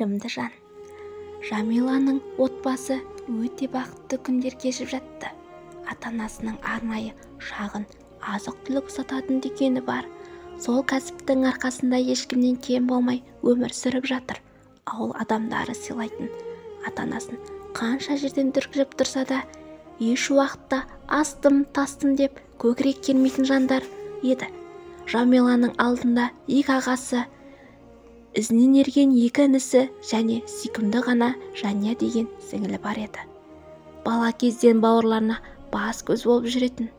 мейірімді жан. Жамиланың отбасы өте бақытты күндер кешіп жатты. Ата-анасының арнайы шағын азық-түлік сататын дүкені бар. Сол кәсіптің арқасында ешкімнен кем болмай өмір сүріп жатыр. Ауыл адамдары сыйлайтын ата-анасын қанша жерден дүркіреп тұрса да, еш уақытта астым-тастым деп көкірек келмейтін жандар еді. Жамиланың алдында екі ағасы, ізінен ерген екі інісі және сүйкімді ғана Жания деген сіңілі бар еді. Бала кезден бауырларына бас көз болып жүретін.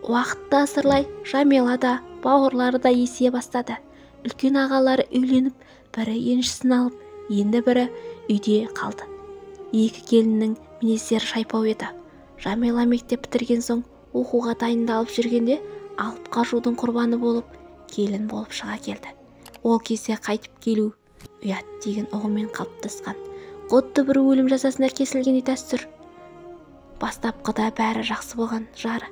Уақытта асырлай Жамила да, бауырлары да есейе бастады. Үлкен ағалары үйленіп, бірі еншісін алып, енді бірі үйде қалды. Екі келіннің мінездері шайпау еді. Жамила мектеп бітірген соң оқуға дайындалып жүргенде алып қажудың құрбаны болып, келін болып шыға келді. Ол кезде қайтып келу ұят деген ұғыммен қалыптасқан. Құдды бір өлім жазасына кесілген дәстүр. Бастапқыда бәрі жақсы болған жары.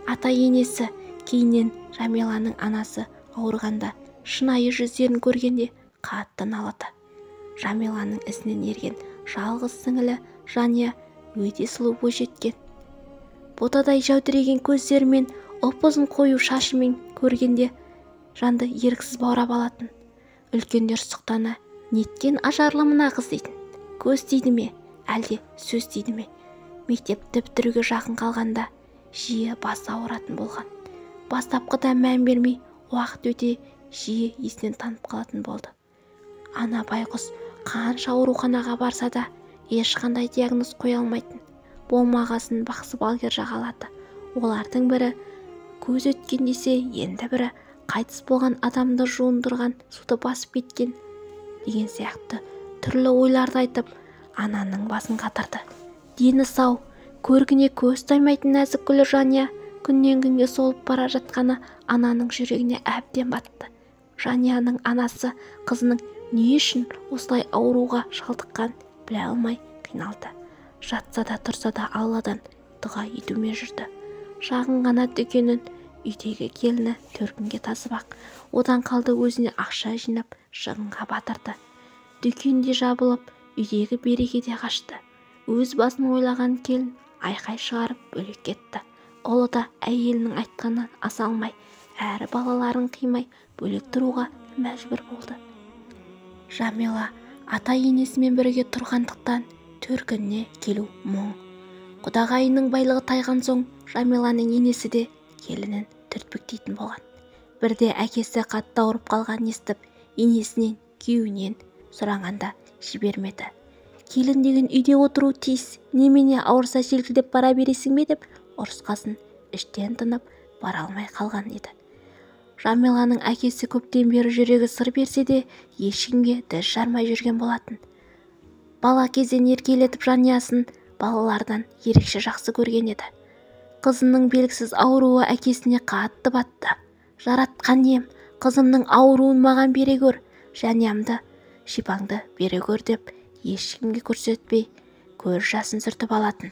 Ата-енесі, кейіннен Жамиланың анасы ауырғанда шынайы жүздерін көргенде қатты налыды. Жамиланың ізінен ерген жалғыз сіңілі Жания өте сұлу бойжеткен. Ботадай жәудіреген көздерімен, ұп-ұзын қою шашымен көргенде жанды еріксіз баурап алатын. Үлкендер сұқтана, неткен ажарлы мына қыз дейтін. Көз дейді ме, әлде сөз дейді ме? Мектепті бітіруге жақын қалғанда жиі бас ауыратын болған. Бастапқыда мән бермей, уақыт өте жиі есінен танып қалатын болды. Ана байғұс қанша ауруханаға барса да ешқандай диагноз қоя алмайтын. Болмағасын бақсы балгер жағалады. Олардың бірі көз өткен десе, енді бірі қайтыс болған адамды жуындырған суды басып кеткен деген сияқты түрлі ойларды айтып, ананың басын қатырды. Дені сау, көргіне көз таймайтын нәзік гүл Жания күннен күнге солып бара жатқаны ананың жүрегіне әбден батты. Жанияның анасы қызының не үшін осылай ауруға шалдыққан біле алмай қиналды. Жатса да тұрса да Алладан дұға етумен жүрді. Шағын ғана дүкенін үйдегі келіні төркінге тасып-ақ, одан қалды өзіне ақша жинап шығынға батырды. Дүкенде жабылып, үйдегі береке де қашты. Өз басын ойлаған келін айқай шығарып бөлек кетті. Ұлы да әйелінің айтқанын аса алмай, әрі балаларын қимай бөлек тұруға мәжбүр болды. Жамила ата-енесімен бірге тұрғандықтан төркініне келу мұң. Құдағайының байлығы тайған соң Жамиланың енесі де келінін түртпектейтін болған. Бірде әкесі қатты ауырып қалған естіп, енесінен, күйеуінен сұрағанда жібермеді. Келін деген үйде отыру тиіс, немене ауырса желкілдеп бара бересің бе деп ұрысқасын іштен тынып бара алмай қалған еді. Жамиланың әкесі көптен бері жүрегі сыр берсе де ешкімге діс жармай жүрген болатын. Бала кезден еркелетіп Жаниясын балалардан ерекше жақсы көрген еді. Қызының белгісіз ауруы әкесіне қатты батты. Жаратқан ем, қызымның ауруын маған бере көр, Жаниямды, шипаңды бере көр деп ешкімге көрсетпей көз жасын сүртіп алатын.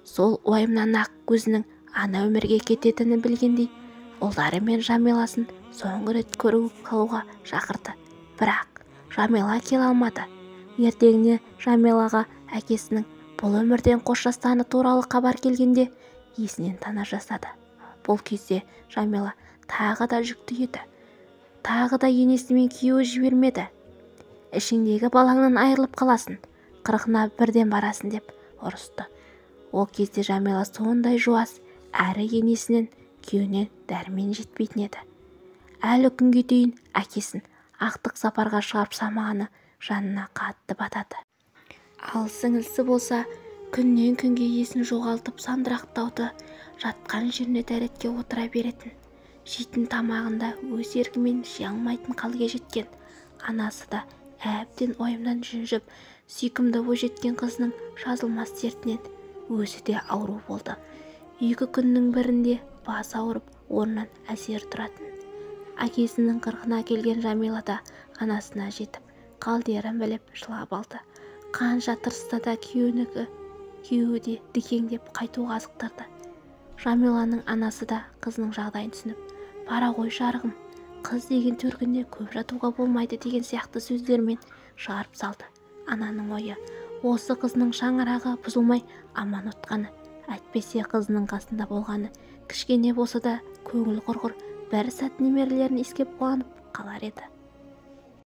Сол уайымнан ақ көзінің ана өмірге кететінін білгендей, ұлдары мен Жамиласын соңғы рет көріп қалуға шақырды. Бірақ Жамила келе алмады. Ертеңіне Жамилаға әкесінің бұл өмірден қоштасқаны туралы хабар келгенде есінен тана жасады. Бұл кезде Жамила тағы да жүкті еді. Тағы да енесімен күйеуі жібермеді. Ішіңдегі балаңнан айырылып қаласың, қырқына бірден барасың деп ұрысты. Ол кезде Жамила сондай жуас, әрі енесінен, күйеуінен дәрмен жетпейтін еді. Әлі күнге дейін әкесін ақтық сапарға шығарып салмағаны жанына қатты батады. Ал сіңілісі болса, күннен күнге есін жоғалтып сандырақтауды, жатқан жеріне дәретке отыра беретін. Жейтін тамағында өз еркімен жей алмайтын халге жеткен. Анасы да әбден ойымнан жүнжіп, сүйкімді бойжеткен қызының жазылмас дертінен өзі де ауру болды. Екі күннің бірінде бас ауырып, орнынан әзер тұратын. Әкесінің қырқына келген Жамила да анасына жетіп, қалдерін біліп жылап алды. Қанша тырысса да күйеуі де дікеңдеп қайтуға азықтырды. Жамиланың анасы да қызының жағдайын түсініп, бара ғой жарығым, қыз деген төркінде көп жатуға болмайды деген сияқты сөздермен шығарып салды. Ананың ойы осы қызының шаңырағы бұзылмай аман отқаны, әйтпесе қызының қасында болғаны кішкене болса да көңіл құрғыр бір сәт немерелерін иіскеп қуанып қалар еді.